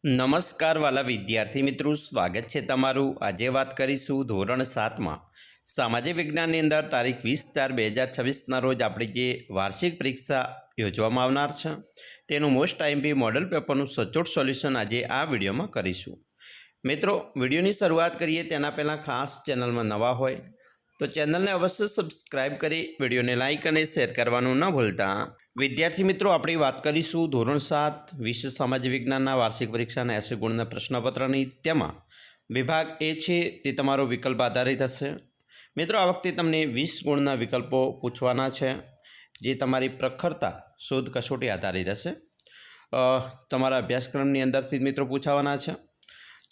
નમસ્કાર વાલા વિદ્યાર્થી મિત્રો, સ્વાગત છે તમારું। આજે વાત કરીશું ધોરણ 7માં સામાજિક વિજ્ઞાનની અંદર તારીખ 20/4/2026ના રોજ આપણી જે વાર્ષિક પરીક્ષા યોજવામાં આવનાર છે તેનું મોસ્ટ આઈએમપી મોડલ પેપરનું સચોટ સોલ્યુશન આજે આ વિડીયોમાં કરીશું। મિત્રો, વિડીયોની શરૂઆત કરીએ તેના પહેલાં ખાસ ચેનલમાં નવા હોય તો ચેનલને અવશ્ય સબસ્ક્રાઇબ કરી વિડીયોને લાઇક અને શેર કરવાનું ન ભૂલતા। વિદ્યાર્થી મિત્રો, આપણે વાત કરીશું ધોરણ 7 વિશ્વ સામાજિક વિજ્ઞાનના વાર્ષિક પરીક્ષાના 80 ગુણના પ્રશ્નપત્રની। તેમાં વિભાગ એ છે તે તમારો વિકલ્પ આધારિત હશે। મિત્રો, આ વખતે તમને 20 ગુણના વિકલ્પો પૂછવાના છે, જે તમારી પ્રખરતા શોધ કસોટી આધારિત હશે। તમારા અભ્યાસક્રમની અંદરથી મિત્રો પૂછાવાના છે।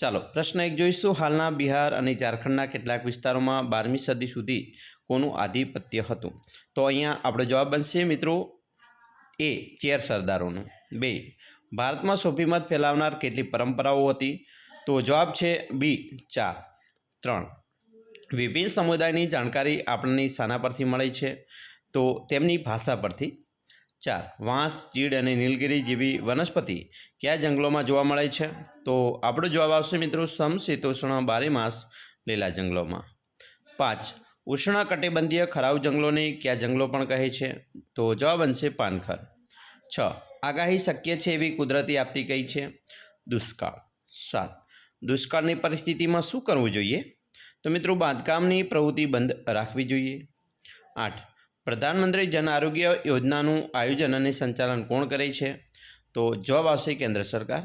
ચાલો પ્રશ્ન 1 જોઈશું। હાલના બિહાર અને ઝારખંડના કેટલાક વિસ્તારોમાં 12મી સદી સુધી કોનું આધિપત્ય હતું? તો અહીંયા આપણો જવાબ બનશે મિત્રો એ, ચેર સરદારોનું। 2, ભારતમાં સૂફીમત ફેલાવનાર કેટલી પરંપરાઓ હતી? તો જવાબ છે બી, 4। 3, વિભિન્ન સમુદાયની જાણકારી આપણને શાના પરથી મળે છે? તો તેમની ભાષા પરથી। 4, વાંસ, ચીડ અને નીલગિરી જેવી વનસ્પતિ કયા જંગલોમાં જોવા મળે છે? તો આપણો જવાબ આવશે મિત્રો સમશીતોષ્ણ બારેમાસ લીલા જંગલોમાં। 5, ઉષ્ણકટિબંધીય ખરાઉ જંગલોને કયા જંગલો પણ કહે છે? તો જવાબ બનશે પાનખર। 6, આગાહી શક્ય છે એવી કુદરતી આપત્તિ કઈ છે? દુષ્કાળ। 7, દુષ્કાળની પરિસ્થિતિમાં શું કરવું જોઈએ? તો મિત્રો બાંધકામની પ્રવૃત્તિ બંધ રાખવી જોઈએ। 8, પ્રધાનમંત્રી જન આરોગ્ય યોજનાનું આયોજન અને સંચાલન કોણ કરે છે? તો જવાબ આવશે કેન્દ્ર સરકાર।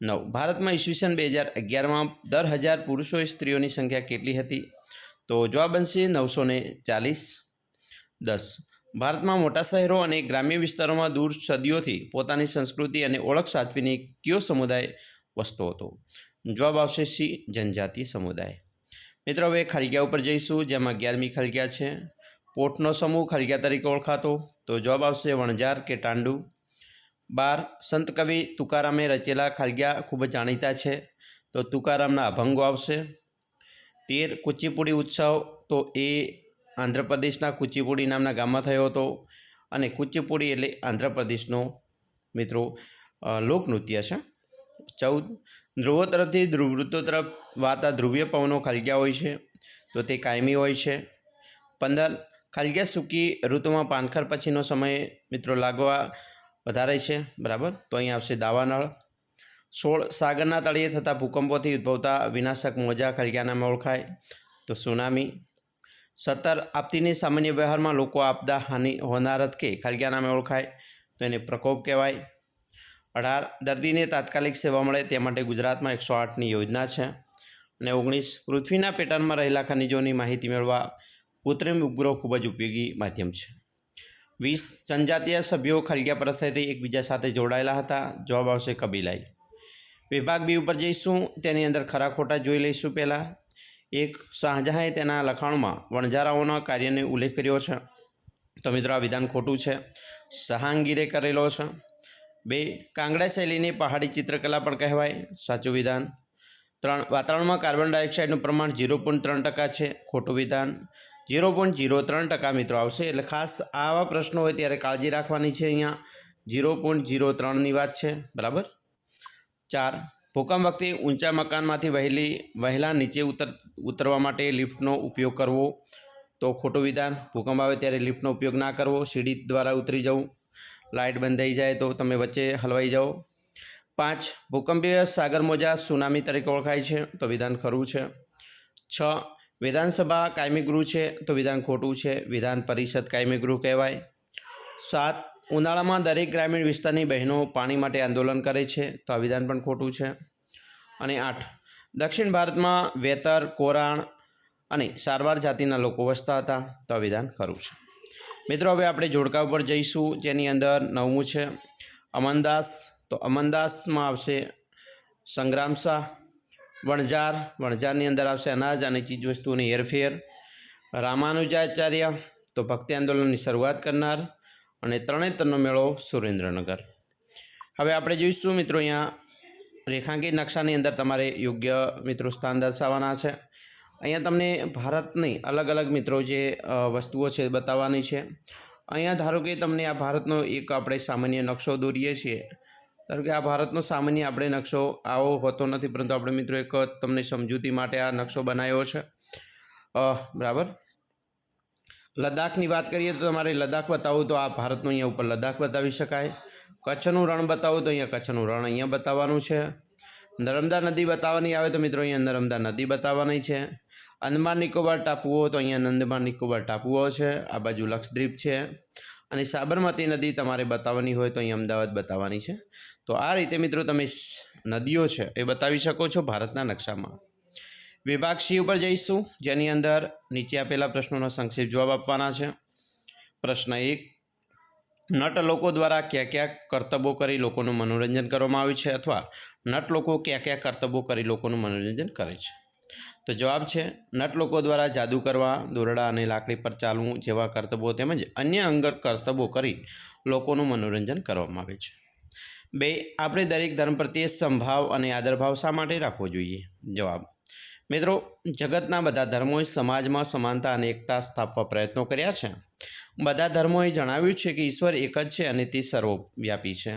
9, ભારતમાં ઈસવીસન 2011માં દર 1000 પુરુષો સ્ત્રીઓની સંખ્યા કેટલી હતી? તો જવાબ બનશે 940। 10, ભારતમાં મોટા શહેરો અને ગ્રામ્ય વિસ્તારોમાં દૂર સદીઓથી પોતાની સંસ્કૃતિ અને ઓળખ સાચવીને કયો સમુદાય વસતો હતો? જવાબ આવશે સી, જનજાતિ સમુદાય। મિત્રો, હવે ખાલિયા ઉપર જઈશું, જેમાં 11મી ખાલિયા છે પોટનો સમૂહ ખાલિયા તરીકે ઓળખાતો? તો જવાબ આવશે વણઝાર કે ટાંડુ। 12, સંત કવિ તુકારામે રચેલા ખાલિયા ખૂબ જ જાણીતા છે? તો તુકારામના અભંગો આવશે। 13, કુચીપુડી ઉત્સવ, તો એ આંધ્રપ્રદેશના કુચીપુડી નામના ગામમાં થયો હતો, અને કુચીપુડી એટલે આંધ્રપ્રદેશનો મિત્રો લોકનૃત્ય છે। 14, ધ્રુવો તરફથી ધ્રુવવૃત્તો તરફ વાતા ધ્રુવીય પવનો ખાલિયા હોય છે? તો તે કાયમી હોય છે। 15, ખાલિયા સૂકી ઋતુમાં પાનખર પછીનો સમય મિત્રો લાગવા વધારે છે, બરાબર? તો અહીં આવશે દાવાનળ। 16, સાગરના તળિયે થતા ભૂકંપોથી ઉદ્ભવતા વિનાશક મોજા ખાલિયા નામે ઓળખાય? તો સુનામી। 17, આપત્તિની સામાન્ય વ્યવહારમાં લોકો આપદા હાનિ હોનારત કે ખાલિયા નામે ઓળખાય? તો એને પ્રકોપ કહેવાય। 18, દર્દીને તાત્કાલિક સેવા મળે તે માટે ગુજરાતમાં 108ની યોજના છે। અને 19, પૃથ્વીના પેટર્નમાં રહેલા ખનિજોની માહિતી મેળવવા કૃત્રિમ ઉપગ્રહ ખૂબ જ ઉપયોગી માધ્યમ છે। 20, જનજાતીય સભ્યો ખાલિયા પરથી એકબીજા સાથે જોડાયેલા હતા? જવાબ આવશે કબીલાઈ। વિભાગ બી ઉપર જઈશું, તેની અંદર ખરા ખોટા જોઈ લઈશું। પહેલાં 1, શાહજહાંએ તેના લખાણમાં વણઝારાઓના કાર્યનો ઉલ્લેખ કર્યો છે? તો મિત્રો આ વિધાન ખોટું છે, જહાંગીરે કરેલો છે। 2, કાંગડા શૈલીને પહાડી ચિત્રકલા પણ કહેવાય? સાચું વિધાન। 3, વાતાવરણમાં કાર્બન ડાયોક્સાઇડનું પ્રમાણ 0.3% છે? ખોટું વિધાન। 0.03% મિત્રો આવશે, એટલે ખાસ આવા પ્રશ્નો હોય ત્યારે કાળજી રાખવાની છે। અહીંયા 0.03ની વાત છે, બરાબર? 4, ભૂકંપ વખતે ઊંચા મકાનમાંથી વહેલા નીચે ઉતરવા માટે લિફ્ટનો ઉપયોગ કરવો? તો ખોટું વિધાન। ભૂકંપ આવે ત્યારે લિફ્ટનો ઉપયોગ ના કરવો, સીડી દ્વારા ઉતરી જવું, લાઇટ બંધ થઈ જાય તો તમે વચ્ચે હલવાઈ જાઓ। 5, ભૂકંપીય સાગર મોજા સુનામી તરીકે ઓળખાય છે? તો વિધાન ખરું છે। 6, વિધાનસભા કાયમી ગૃહ છે? તો વિધાન ખોટું છે, વિધાન પરિષદ કાયમી ગૃહ કહેવાય। 7, ઉનાળામાં દરેક ગ્રામીણ વિસ્તારની બહેનો પાણી માટે આંદોલન કરે છે? તો આ વિધાન પણ ખોટું છે। અને 8, દક્ષિણ ભારતમાં વેતર, કોરાણ અને સારવાર જાતિના લોકો વસતા હતા? તો આ વિધાન ખરું છે। મિત્રો, હવે આપણે જોડકા ઉપર જઈશું, જેની અંદર 9મું છે અમનદાસ। તો અમનદાસમાં આવશે સંગ્રામ શાહ। વણઝારની અંદર આવશે અનાજ અને ચીજવસ્તુઓની હેરફેર। રામાનુજાચાર્ય, તો ભક્તિ આંદોલનની શરૂઆત કરનાર, અને તરણેતરનો મેળો સુરેન્દ્રનગર। હવે આપણે જોઈશું મિત્રો, અહીંયા રેખાંકિત નકશાની અંદર તમારે યોગ્ય મિત્રો સ્થાન દર્શાવવાના છે। અહીંયા તમને ભારતની અલગ અલગ મિત્રો જે વસ્તુઓ છે બતાવવાની છે। અહીંયા ધારો કે તમને આ ભારતનો એક આપણે સામાન્ય નકશો દોરીએ છીએ, ધારો કે આ ભારતનો સામાન્ય આપણે નકશો આવો હોતો નથી, પરંતુ આપણે મિત્રો એક તમને સમજૂતી માટે આ નકશો બનાવ્યો છે. બરાબર. લદ્દાખની વાત કરીએ તો તમારે લદ્દાખ બતાવવું તો આ ભારતનું અહીંયા ઉપર લદ્દાખ બતાવી શકાય. કચ્છનું રણ બતાવવું તો અહીંયા કચ્છનું રણ અહીંયા બતાવવાનું છે. નર્મદા નદી બતાવવાની આવે તો મિત્રો અહીંયા નર્મદા નદી બતાવવાની છે. અંદમાન નિકોબાર ટાપુઓ તો અહીંયા અંદમાન નિકોબાર ટાપુઓ છે. આ બાજુ લક્ષદ્વીપ છે. અને સાબરમતી નદી તમારે બતાવવાની હોય તો અહીંયા અમદાવાદ બતાવવાની છે. તો આ રીતે મિત્રો તમે નદીઓ છે એ બતાવી શકો છો ભારતના નકશામાં. વિભાગ સી ઉપર જઈશું, જેની અંદર નીચે આપેલા પ્રશ્નોનો સંક્ષિપ્ત જવાબ આપવાના છે. પ્રશ્ન 1, નટ લોકો દ્વારા કયા કયા કરતબો કરી લોકોનું મનોરંજન કરવામાં આવ્યું છે, અથવા નટ લોકો કયા કયા કરતબો કરી લોકોનું મનોરંજન કરે છે? તો જવાબ છે નટ લોકો દ્વારા જાદુ કરવા, દોરડા અને લાકડી પર ચાલવું જેવા કરતબો તેમજ અન્ય અંગત કરતબો કરી લોકોનું મનોરંજન કરવામાં આવે છે. 2, આપણે દરેક ધર્મ પ્રત્યે સંભાવ અને આદરભાવ શા માટે રાખવો જોઈએ? જવાબ મિત્રો, જગતના બધા ધર્મોએ સમાજમાં સમાનતા અને એકતા સ્થાપવા પ્રયત્નો કર્યા છે. બધા ધર્મોએ જણાવ્યું છે કે ઈશ્વર એક જ છે અને તે સર્વવ્યાપી છે.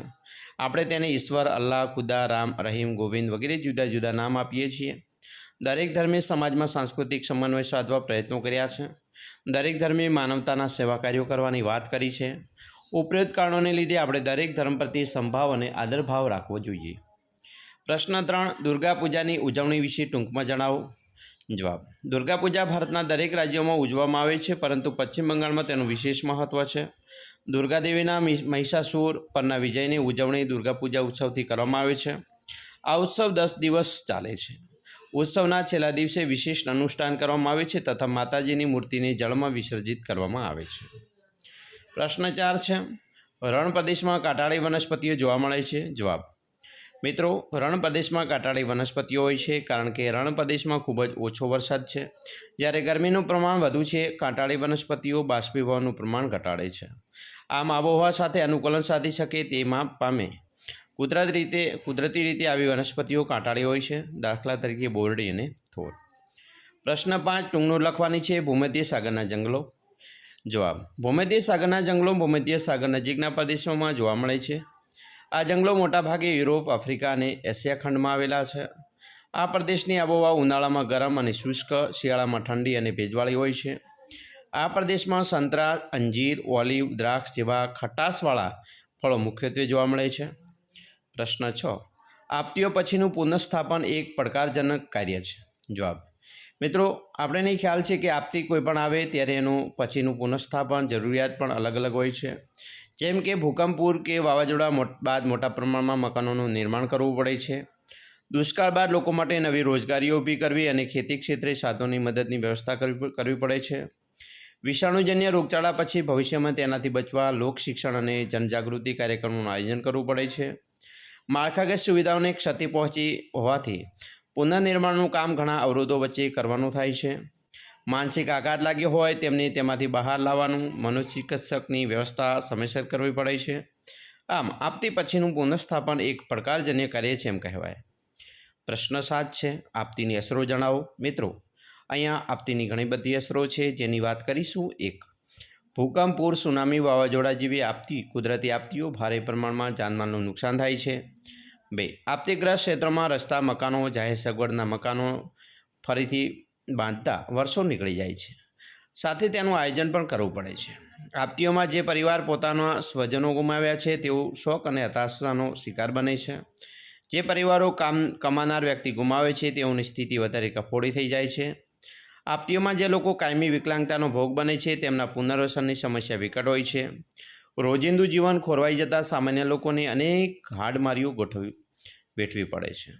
આપણે તેને ઈશ્વર, અલ્લાહ, ખુદા, રામ, રહીમ, ગોવિંદ વગેરે જુદા જુદા નામ આપીએ છીએ. દરેક ધર્મે સમાજમાં સાંસ્કૃતિક સમન્વય સાધવા પ્રયત્નો કર્યા છે. દરેક ધર્મે માનવતાના સેવા કાર્યો કરવાની વાત કરી છે. ઉપરોક્ત કારણોને લીધે આપણે દરેક ધર્મ પ્રત્યે સંભાવ અને આદરભાવ રાખવો જોઈએ. પ્રશ્ન 3, દુર્ગા પૂજાની ઉજવણી વિશે ટૂંકમાં જણાવો. જવાબ, દુર્ગા પૂજા ભારતના દરેક રાજ્યોમાં ઉજવવામાં આવે છે, પરંતુ પશ્ચિમ બંગાળમાં તેનું વિશેષ મહત્ત્વ છે. દુર્ગાદેવીના મહિષાસુર પરના વિજયની ઉજવણી દુર્ગા પૂજા ઉત્સવથી કરવામાં આવે છે. આ ઉત્સવ 10 દિવસ ચાલે છે. ઉત્સવના છેલ્લા દિવસે વિશેષ અનુષ્ઠાન કરવામાં આવે છે તથા માતાજીની મૂર્તિને જળમાં વિસર્જિત કરવામાં આવે છે. પ્રશ્ન 4 છે, રણ પ્રદેશમાં કાંટાળી વનસ્પતિઓ જોવા મળે છે. જવાબ મિત્રો, રણ પ્રદેશમાં કાંટાળી વનસ્પતિઓ હોય છે કારણ કે રણ પ્રદેશમાં ખૂબ જ ઓછો વરસાદ છે. જ્યારે ગરમીનું પ્રમાણ વધુ છે, કાંટાળી વનસ્પતિઓ બાષ્પીભવનનું પ્રમાણ ઘટાડે છે. આમ આબોહવા સાથે અનુકૂલન સાધી શકે તે પામે કુદરતી રીતે આવી વનસ્પતિઓ કાંટાળી હોય છે, દાખલા તરીકે બોરડી અને થોર. પ્રશ્ન 5, ટૂંકનું લખવાની છે. ભૂમધ્ય સાગરના જંગલો. જવાબ, ભૂમધ્ય સાગરના જંગલો ભૂમધ્ય સાગર નજીકના પ્રદેશોમાં જોવા મળે છે. આ જંગલો મોટાભાગે યુરોપ, આફ્રિકા અને એશિયા ખંડમાં આવેલા છે. આ પ્રદેશની આબોહવા ઉનાળામાં ગરમ અને શુષ્ક, શિયાળામાં ઠંડી અને ભેજવાળી હોય છે. આ પ્રદેશમાં સંતરા, અંજીર, ઓલિવ, દ્રાક્ષ જેવા ખટાશવાળા ફળો મુખ્યત્વે જોવા મળે છે. પ્રશ્ન 6, આપતીઓ પછીનું પુનઃસ્થાપન એક પડકારજનક કાર્ય છે. જવાબ મિત્રો, આપણને ખ્યાલ છે કે આપતી કોઈ પણ આવે ત્યારે એનું પછીનું પુનઃસ્થાપન જરૂરિયાત પણ અલગ અલગ હોય છે. જેમ કે ભૂકંપ, પૂર કે વાવાઝોડા બાદ મોટા પ્રમાણમાં મકાનોનું નિર્માણ કરવું પડે છે. દુષ્કાળ બાદ લોકો માટે નવી રોજગારીઓ ઊભી કરવી અને ખેતી ક્ષેત્રે સાધનોની મદદની વ્યવસ્થા કરવી પડે છે. વિષાણુજન્ય રોગચાળા પછી ભવિષ્યમાં તેનાથી બચવા લોક શિક્ષણ અને જનજાગૃતિ કાર્યક્રમોનું આયોજન કરવું પડે છે. માળખાગત સુવિધાઓને ક્ષતિ પહોંચી હોવાથી પુનઃનિર્માણનું કામ ઘણા અવરોધો વચ્ચે કરવાનું થાય છે. માનસિક આઘાત લાગ્યો હોય તેમને તેમાંથી બહાર લાવવાનું મનોચિકિત્સકની વ્યવસ્થા સમયસર કરવી પડે છે. આમ આપતી પછીનું પુનઃસ્થાપન એક પડકારજન્ય કાર્ય છે એમ કહેવાય. પ્રશ્ન 7 છે, આપતીની અસરો જણાવો. મિત્રો, અહીંયા આપતીની ઘણી બધી અસરો છે જેની વાત કરીશું. 1, ભૂકંપ, પૂર, સુનામી, વાવાઝોડા જેવી આપતી કુદરતી આપતીઓ ભારે પ્રમાણમાં જાનમાલનું નુકસાન થાય છે. 2, આપતીગ્રસ્ત ક્ષેત્રમાં રસ્તા, મકાનો, જાહેર સગવડના મકાનો ફરીથી બાંધતા વર્ષો નીકળી જાય છે. સાથે તેનું આયોજન પણ કરવું પડે છે. આપતીઓમાં જે પરિવાર પોતાના સ્વજનો ગુમાવ્યા છે તેઓ શોક અને હતાશાનો શિકાર બને છે. જે પરિવારો કમાનાર વ્યક્તિ ગુમાવે છે તેઓની સ્થિતિ વધારે કફોડી થઈ જાય છે. આપતીઓમાં જે લોકો કાયમી વિકલાંગતાનો ભોગ બને છે તેમના પુનર્વસનની સમસ્યા વિકટ હોય છે. રોજિંદુ જીવન ખોરવાઈ જતાં સામાન્ય લોકોને અનેક હાડમારીઓ વેઠવી પડે છે.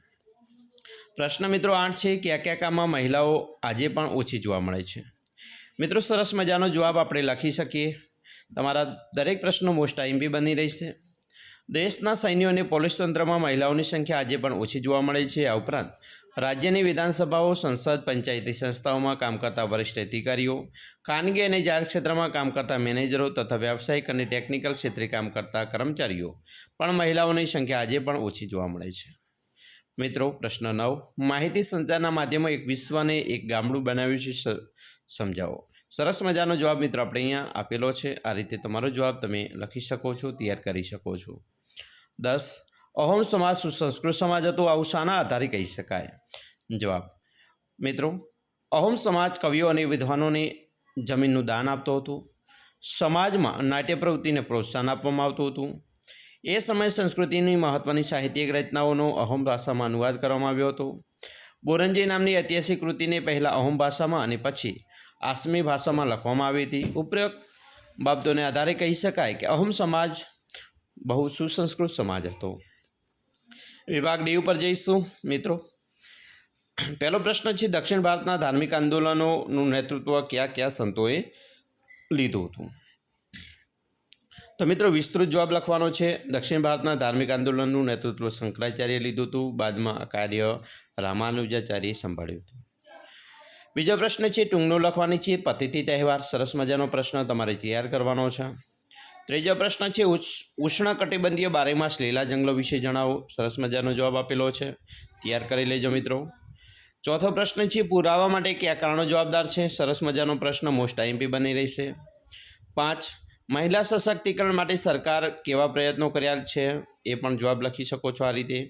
પ્રશ્ન મિત્રો 8 છે, કયા કયા કામમાં મહિલાઓ આજે પણ ઓછી જોવા મળે છે? મિત્રો, સરસ મજાનો જવાબ આપણે લખી શકીએ. તમારા દરેક પ્રશ્નો મોસ્ટ આઈએમપી બની રહેશે. દેશના સૈન્ય અને પોલીસ તંત્રમાં મહિલાઓની સંખ્યા આજે પણ ઓછી જોવા મળે છે. આ ઉપરાંત રાજ્યની વિધાનસભાઓ, સંસદ, પંચાયતી સંસ્થાઓમાં કામ કરતા વરિષ્ઠ અધિકારીઓ, ખાનગી અને જાહેર ક્ષેત્રમાં કામ કરતા મેનેજરો તથા વ્યાવસાયિક અને ટેકનિકલ ક્ષેત્રે કામ કરતા કર્મચારીઓ પણ મહિલાઓની સંખ્યા આજે પણ ઓછી જોવા મળે છે. મિત્રો, પ્રશ્ન 9, માહિતી સંચારના માધ્યમો એક વિશ્વને એક ગામડું બનાવ્યું છે, સમજાવો. સરસ મજાનો જવાબ મિત્રો આપણે અહીંયા આપેલો છે. આ રીતે તમારો જવાબ તમે લખી શકો છો, તૈયાર કરી શકો છો. 10, અહોમ સમાજ સુસંસ્કૃત સમાજ હતો, આવું શાના આધારે કહી શકાય? જવાબ મિત્રો, અહોમ સમાજ કવિઓ અને વિદ્વાનોને જમીનનું દાન આપતો હતો. સમાજમાં નાટ્ય પ્રવૃત્તિને પ્રોત્સાહન આપવામાં આવતું હતું. એ સમયે સંસ્કૃતિની મહત્ત્વની સાહિત્યિક રચનાઓનો અહોમ ભાષામાં અનુવાદ કરવામાં આવ્યો હતો. બોરંજી નામની ઐતિહાસિક કૃતિને પહેલાં અહોમ ભાષામાં અને પછી આસમી ભાષામાં લખવામાં આવી હતી. ઉપરોક્ત બાબતોને આધારે કહી શકાય કે અહોમ સમાજ બહુ સુસંસ્કૃત સમાજ હતો. વિભાગ ડી ઉપર જઈશું મિત્રો. પહેલો પ્રશ્ન છે, દક્ષિણ ભારતના ધાર્મિક આંદોલનોનું નેતૃત્વ કયા કયા સંતોએ લીધું હતું? તો મિત્રો વિસ્તૃત જવાબ લખવાનો છે. દક્ષિણ ભારતના ધાર્મિક આંદોલનનું નેતૃત્વ શંકરાચાર્યએ લીધું હતું. બાદમાં આ કાર્ય રામાનુજાચાર્યએ સંભાળ્યું હતું. બીજો પ્રશ્ન છે, ટૂંકનો લખવાની છે. પતિથિ તહેવાર, સરસ મજાનો પ્રશ્ન તમારે તૈયાર કરવાનો છે. ત્રીજો પ્રશ્ન છે, ઉષ્ણકટિબંધીય બારેમાસ લીલા જંગલો વિશે જણાવો. સરસ મજાનો જવાબ આપેલો છે, તૈયાર કરી લેજો મિત્રો. ચોથો પ્રશ્ન છે, પુરાવા માટે કયા કારણો જવાબદાર છે? સરસ મજાનો પ્રશ્ન, મોસ્ટ આઈએમપી બની રહેશે. 5, મહિલા સશક્તિકરણ માટે સરકાર કેવા પ્રયત્નો કર્યા છે? એ પણ જવાબ લખી શકો છો આ રીતે.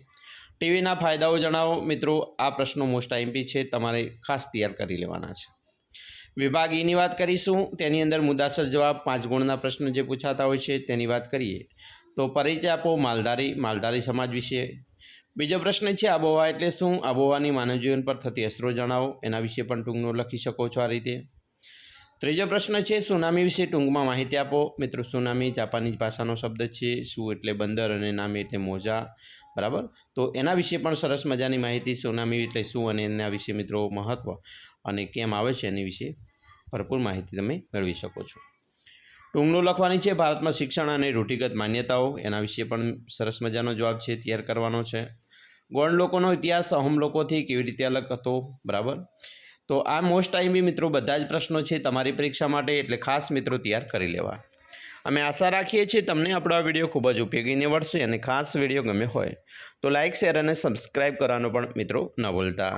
ટીવીના ફાયદાઓ જણાવો. મિત્રો આ પ્રશ્નો મોસ્ટ આઈએમપી છે, તમારે ખાસ તૈયાર કરી લેવાના છે. વિભાગ ઈની વાત કરીશું. તેની અંદર મુદ્દાસર જવાબ 5 ગુણના પ્રશ્નો જે પૂછાતા હોય છે તેની વાત કરીએ તો પરિચય આપો માલધારી સમાજ વિશે. બીજો પ્રશ્ન છે, આબોહવા એટલે શું? આબોહવાની માનવ જીવન પર થતી અસરો જણાવો. એના વિશે પણ ટૂંકનો લખી શકો છો આ રીતે. ત્રીજો પ્રશ્ન છે, સુનામી વિશે ટૂંકમાં માહિતી આપો. મિત્રો સુનામી જાપાનીઝ ભાષાનો શબ્દ છે. સુ એટલે બંદર અને નામી એટલે મોજા, બરાબર. તો એના વિશે પણ સરસ મજાની માહિતી, સુનામી એટલે શું અને એના વિશે મિત્રો મહત્ત્વ અને કેમ આવે છે એની વિશે ભરપૂર માહિતી તમે મેળવી શકો છો. ટૂંકનું લખવાની છે. ભારતમાં શિક્ષણ અને રૂઢિગત માન્યતાઓ, એના વિશે પણ સરસ મજાનો જવાબ છે, તૈયાર કરવાનો છે. ગોંડ લોકોનો ઇતિહાસ અહોમ લોકોથી કેવી રીતે અલગ હતો, બરાબર. તો આ મોસ્ટ આઈએમપી મિત્રો બધા જ પ્રશ્નો છે તમારી પરીક્ષા માટે, એટલે ખાસ મિત્રો તૈયાર કરી લેવા. અમે આશા રાખીએ છીએ તમને આપણો આ વિડીયો ખૂબ જ ઉપયોગી નીવડશે અને ખાસ વિડીયો ગમે હોય તો લાઇક, શેર અને સબસ્ક્રાઈબ કરવાનો પણ મિત્રો ન ભૂલતા.